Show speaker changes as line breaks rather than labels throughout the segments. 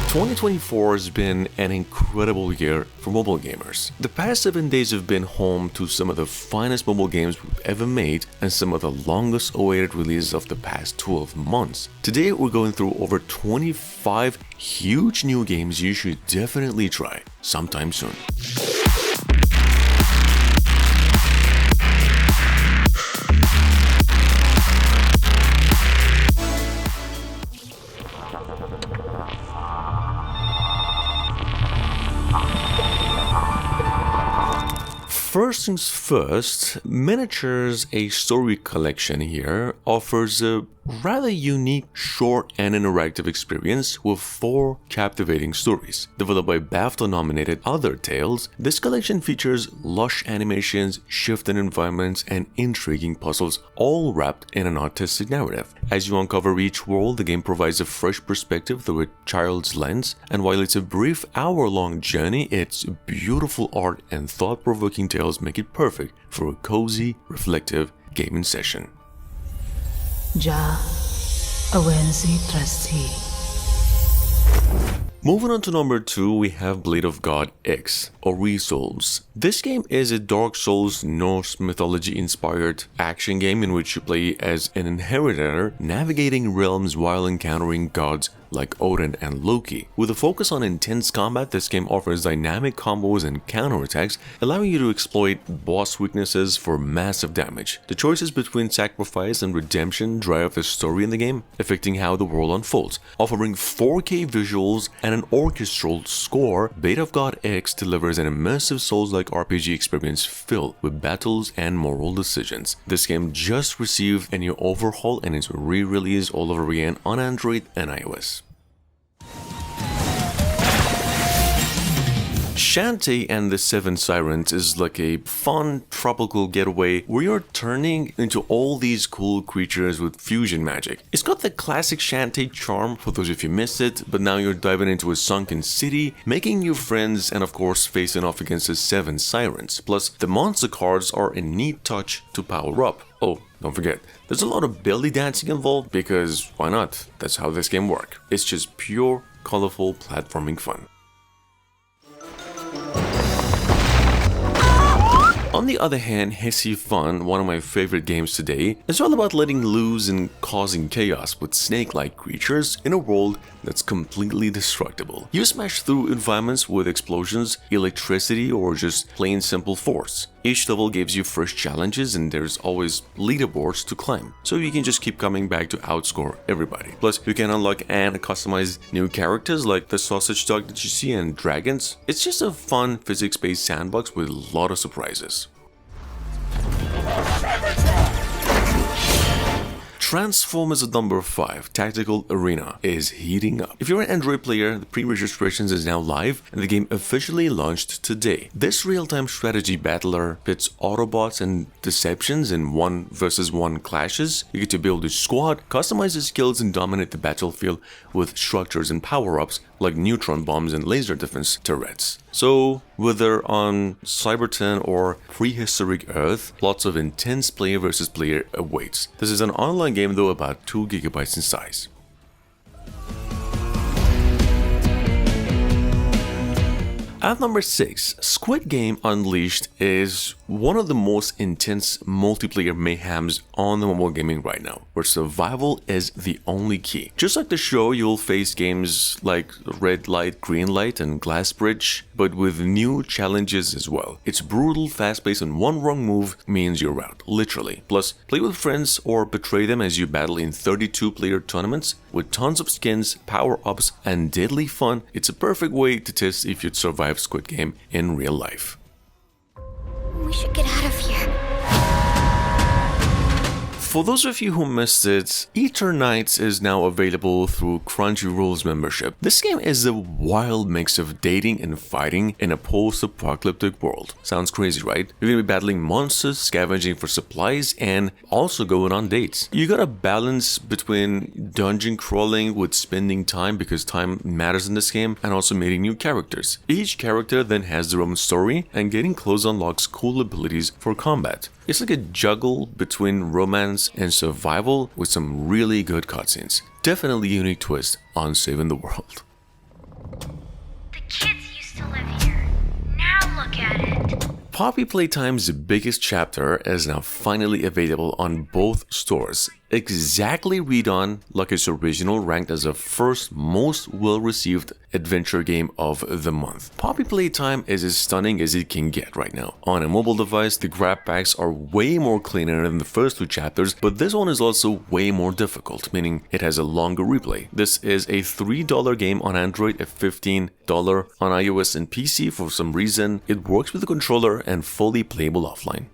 2024 has been an incredible year for mobile gamers. The past 7 days have been home to some of the finest mobile games we've ever made and some of the longest awaited releases of the past 12 months. Today we're going through over 25 huge new games you should definitely try sometime soon. First things first, Miniatures, a story collection here, offers a rather unique, short and interactive experience with 4 captivating stories. Developed by BAFTA-nominated Other Tales, this collection features lush animations, shifting environments, and intriguing puzzles, all wrapped in an artistic narrative. As you uncover each world, the game provides a fresh perspective through a child's lens, and while it's a brief hour-long journey, its beautiful art and thought-provoking tales make it perfect for a cozy, reflective gaming session.
Ja, Awensi Trasti.
Moving on to number 2, we have Blade of God X, Orisols. This game is a Dark Souls Norse mythology-inspired action game in which you play as an inheritor navigating realms while encountering gods like Odin and Loki. With a focus on intense combat, this game offers dynamic combos and counterattacks, allowing you to exploit boss weaknesses for massive damage. The choices between sacrifice and redemption drive the story in the game, affecting how the world unfolds. Offering 4K visuals and an orchestral score, Blade of God X delivers an immersive Souls-like RPG experience filled with battles and moral decisions. This game just received a new overhaul and is re-released all over again on Android and iOS. Shantae and the Seven Sirens is like a fun tropical getaway where you're turning into all these cool creatures with fusion magic. It's got the classic Shantae charm for those of you missed it, but now you're diving into a sunken city, making new friends, and of course facing off against the Seven Sirens. Plus, the monster cards are a neat touch to power up. Oh, don't forget, there's a lot of belly dancing involved because why not? That's how this game works. It's just pure, colorful platforming fun. On the other hand, Hissy Fun, one of my favorite games today, is all about letting loose and causing chaos with snake-like creatures in a world that's completely destructible. You smash through environments with explosions, electricity, or just plain simple force. Each level gives you fresh challenges and there's always leaderboards to climb, so you can just keep coming back to outscore everybody. Plus, you can unlock and customize new characters like the sausage dog that you see and dragons. It's just a fun physics-based sandbox with a lot of surprises. Transformers at number 5, Tactical Arena, is heating up. If you're an Android player, the pre-registrations is now live and the game officially launched today. This real-time strategy battler pits Autobots and Deceptions in 1 versus 1 clashes. You get to build a squad, customize your skills, and dominate the battlefield with structures and power-ups like neutron bombs and laser defense turrets. So, whether on Cyberton or prehistoric Earth, lots of intense player versus player awaits. This is an online game though about 2 GB in size. At number 6, Squid Game Unleashed is one of the most intense multiplayer mayhems on the mobile gaming right now, where survival is the only key. Just like the show, you'll face games like Red Light, Green Light, and Glass Bridge, but with new challenges as well. It's brutal, fast-paced, and one wrong move means you're out, literally. Plus, play with friends or betray them as you battle in 32-player tournaments with tons of skins, power-ups, and deadly fun. It's a perfect way to test if you'd survive Squid Game in real life.
We should get out of here.
For those of you who missed it, Eternights is now available through Crunchyroll's membership. This game is a wild mix of dating and fighting in a post-apocalyptic world. Sounds crazy, right? You're gonna be battling monsters, scavenging for supplies, and also going on dates. You gotta balance between dungeon crawling with spending time because time matters in this game, and also meeting new characters. Each character then has their own story, and getting close unlocks cool abilities for combat. It's like a juggle between romance and survival with some really good cutscenes. Definitely a unique twist on saving the world.
The kids used to live here. Now look at it.
Poppy Playtime's biggest chapter is now finally available on both stores. Exactly redone like its original, ranked as the first most well-received adventure game of the month. Poppy Playtime is as stunning as it can get right now. On a mobile device, the grab packs are way more cleaner than the first two chapters, but this one is also way more difficult, meaning it has a longer replay. This is a $3 game on Android, a $15 on iOS and PC. For some reason, it works with the controller and fully playable offline.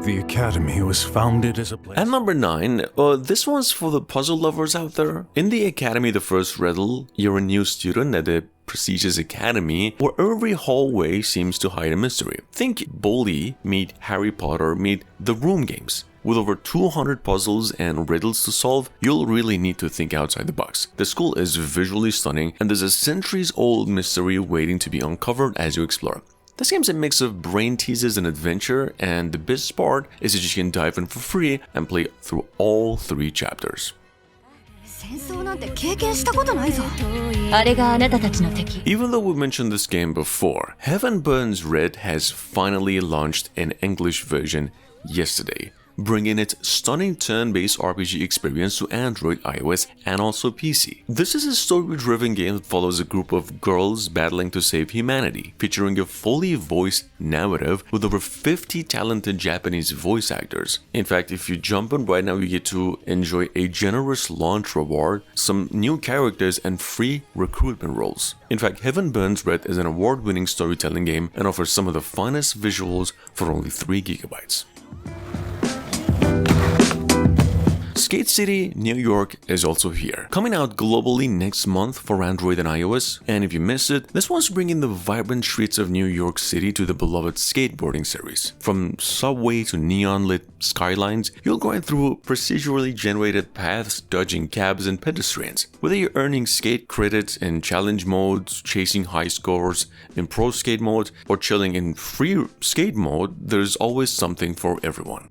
The Academy was founded as a place...
At number 9, this one's for the puzzle lovers out there. In the Academy, the first Riddle, you're a new student at a prestigious academy where every hallway seems to hide a mystery. Think Bully meet Harry Potter meet The Room games. With over 200 puzzles and riddles to solve, you'll really need to think outside the box. The school is visually stunning, and there's a centuries-old mystery waiting to be uncovered as you explore. This game's a mix of brain teasers and adventure, and the best part is that you can dive in for free and play through all 3 chapters. Even though we mentioned this game before, Heaven Burns Red has finally launched an English version yesterday, bringing its stunning turn-based RPG experience to Android, iOS, and also PC. This is a story-driven game that follows a group of girls battling to save humanity, featuring a fully voiced narrative with over 50 talented Japanese voice actors. In fact, if you jump in right now, you get to enjoy a generous launch reward, some new characters, and free recruitment roles. In fact, Heaven Burns Red is an award-winning storytelling game and offers some of the finest visuals for only 3 GB. Skate City, New York is also here, coming out globally next month for Android and iOS, and if you missed it, this one's bringing the vibrant streets of New York City to the beloved skateboarding series. From subway to neon-lit skylines, you'll go through procedurally generated paths, dodging cabs and pedestrians. Whether you're earning skate credits in challenge modes, chasing high scores in pro skate mode, or chilling in free skate mode, there's always something for everyone.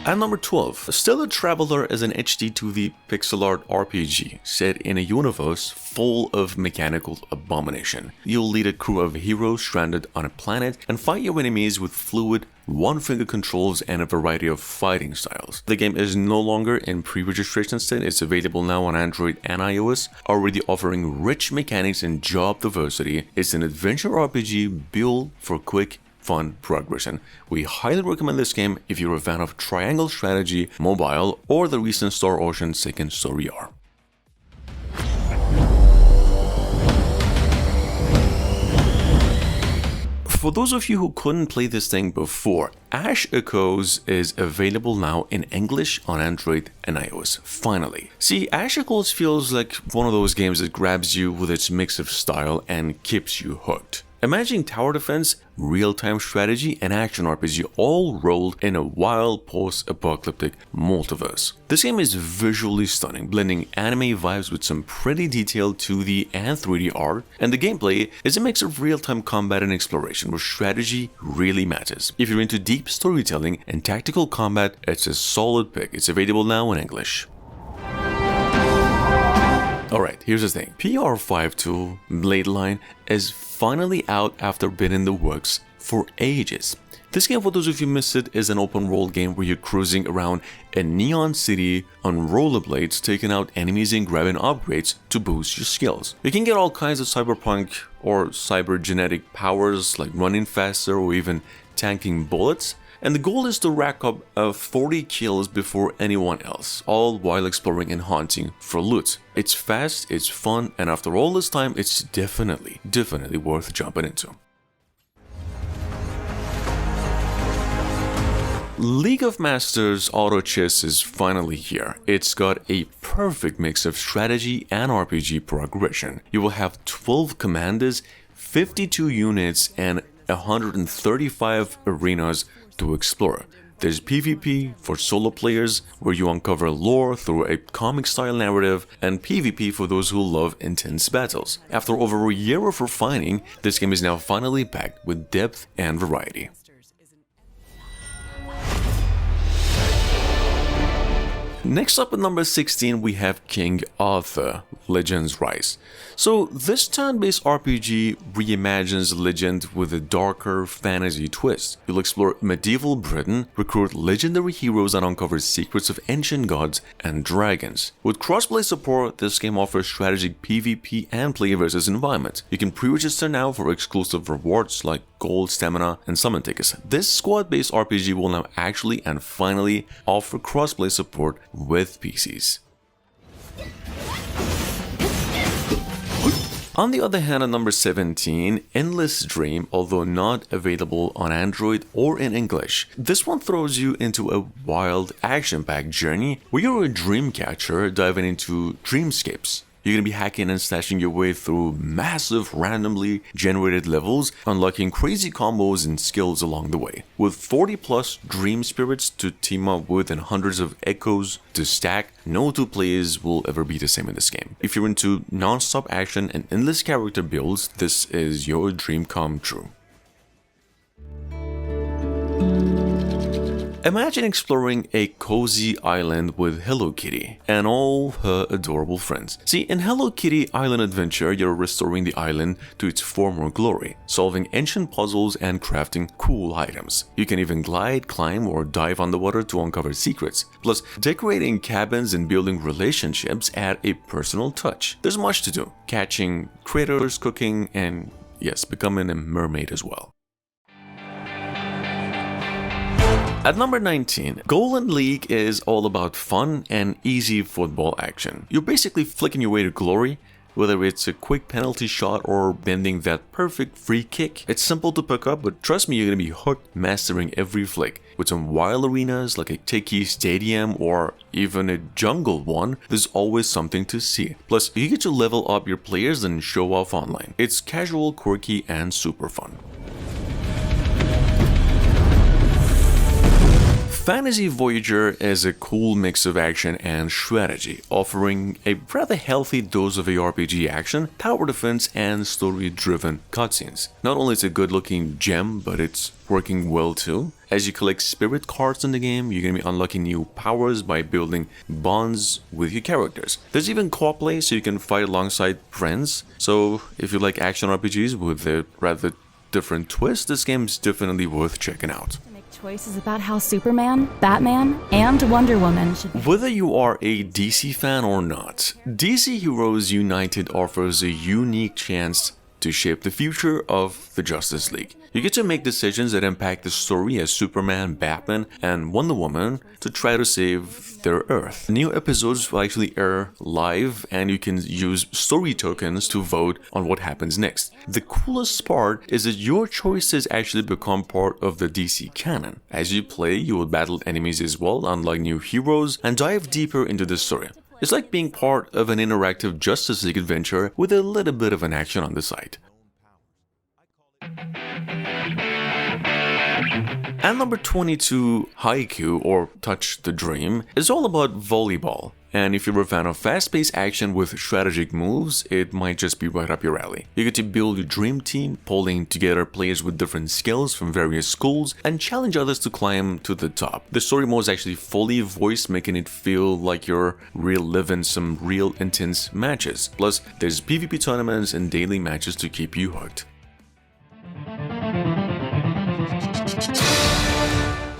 At number 12, Still a Traveler is an HD2D pixel art RPG set in a universe full of mechanical abomination. You'll lead a crew of heroes stranded on a planet and fight your enemies with fluid, one-finger controls and a variety of fighting styles. The game is no longer in pre-registration state. It's available now on Android and iOS, already offering rich mechanics and job diversity. It's an adventure RPG built for quick, fun progression. We highly recommend this game if you're a fan of triangle strategy, mobile, or the recent Star Ocean Second Story R. For those of you who couldn't play this thing before, Ash Echoes is available now in English on Android and iOS, finally. See, Ash Echoes feels like one of those games that grabs you with its mix of style and keeps you hooked. Imagine tower defense, real-time strategy, and action RPG all rolled in a wild post-apocalyptic multiverse. This game is visually stunning, blending anime vibes with some pretty detailed 2D and 3D art, and the gameplay is a mix of real-time combat and exploration where strategy really matters. If you're into deep storytelling and tactical combat, it's a solid pick. It's available now in English. Alright, here's the thing. PR52 Bladeline is finally out after being in the works for ages. This game, for those of you who missed it, is an open world game where you're cruising around a neon city on rollerblades, taking out enemies and grabbing upgrades to boost your skills. You can get all kinds of cyberpunk or cybergenetic powers like running faster or even tanking bullets. And the goal is to rack up 40 kills before anyone else, all while exploring and hunting for loot. It's fast, it's fun, and after all this time, it's definitely worth jumping into. League of Masters Auto Chess is finally here. It's got a perfect mix of strategy and RPG progression. You will have 12 commanders, 52 units, and 135 arenas to explore. There's PvP for solo players, where you uncover lore through a comic-style narrative, and PvP for those who love intense battles. After over a year of refining, this game is now finally packed with depth and variety. Next up at number 16 we have King Arthur, Legends Rise. So this turn-based RPG reimagines legend with a darker fantasy twist. You'll explore medieval Britain, recruit legendary heroes and uncover secrets of ancient gods and dragons. With crossplay support, this game offers strategic PvP and player versus environment. You can pre-register now for exclusive rewards like gold, stamina, and summon tickets. This squad-based RPG will now actually and finally offer crossplay support with PCs. On the other hand, at number 17, Endless Dream, although not available on Android or in English. This one throws you into a wild, action-packed journey where you're a dream catcher diving into dreamscapes. You're going to be hacking and slashing your way through massive randomly generated levels, unlocking crazy combos and skills along the way. With 40 plus dream spirits to team up with and hundreds of echoes to stack, no two players will ever be the same in this game. If you're into non-stop action and endless character builds, this is your dream come true. Imagine exploring a cozy island with Hello Kitty and all her adorable friends. See, in Hello Kitty Island Adventure, you're restoring the island to its former glory, solving ancient puzzles and crafting cool items. You can even glide, climb, or dive underwater to uncover secrets. Plus, decorating cabins and building relationships add a personal touch. There's much to do: catching critters, cooking, and yes, becoming a mermaid as well. At number 19, Golden League is all about fun and easy football action. You're basically flicking your way to glory, whether it's a quick penalty shot or bending that perfect free kick. It's simple to pick up, but trust me, you're gonna be hooked mastering every flick. With some wild arenas like a Tiki Stadium or even a jungle one, there's always something to see. Plus, you get to level up your players and show off online. It's casual, quirky, and super fun. Fantasy Voyager is a cool mix of action and strategy, offering a rather healthy dose of ARPG action, tower defense, and story-driven cutscenes. Not only is it a good-looking gem, but it's working well too. As you collect spirit cards in the game, you're going to be unlocking new powers by building bonds with your characters. There's even co-op play, so you can fight alongside friends. So if you like action RPGs with a rather different twist, this game's definitely worth checking out.
Choices about how Superman, Batman, and Wonder Woman should be.
Whether you are a DC fan or not, DC Heroes United offers a unique chance to shape the future of the Justice League. You get to make decisions that impact the story as Superman, Batman, and Wonder Woman to try to save their Earth. New episodes will actually air live, and you can use story tokens to vote on what happens next. The coolest part is that your choices actually become part of the DC canon. As you play, you will battle enemies as well, unlock new heroes, and dive deeper into the story. It's like being part of an interactive Justice League adventure with a little bit of an action on the side. At number 22, Haiku, or Touch the Dream, is all about volleyball. And if you're a fan of fast-paced action with strategic moves, it might just be right up your alley. You get to build your dream team, pulling together players with different skills from various schools, and challenge others to climb to the top. The story mode is actually fully voiced, making it feel like you're reliving some real intense matches. Plus, there's PvP tournaments and daily matches to keep you hooked.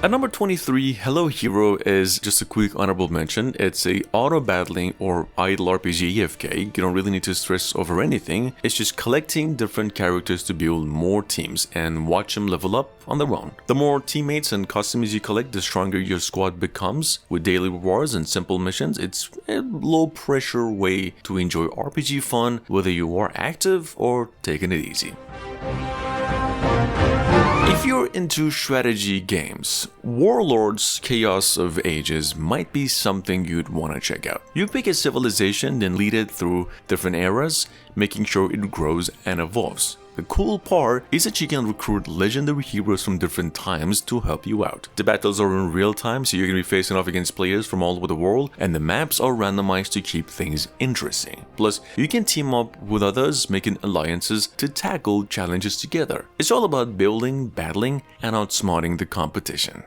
At number 23, Hello Hero is just a quick honorable mention. It's a auto-battling or idle RPG AFK. You don't really need to stress over anything. It's just collecting different characters to build more teams and watch them level up on their own. The more teammates and costumes you collect, the stronger your squad becomes. With daily rewards and simple missions, it's a low-pressure way to enjoy RPG fun, whether you are active or taking it easy. If you're into strategy games, Warlords Chaos of Ages might be something you'd want to check out. You pick a civilization, then lead it through different eras, making sure it grows and evolves. The cool part is that you can recruit legendary heroes from different times to help you out. The battles are in real time, so you're going to be facing off against players from all over the world, and the maps are randomized to keep things interesting. Plus, you can team up with others, making alliances to tackle challenges together. It's all about building, battling, and outsmarting the competition.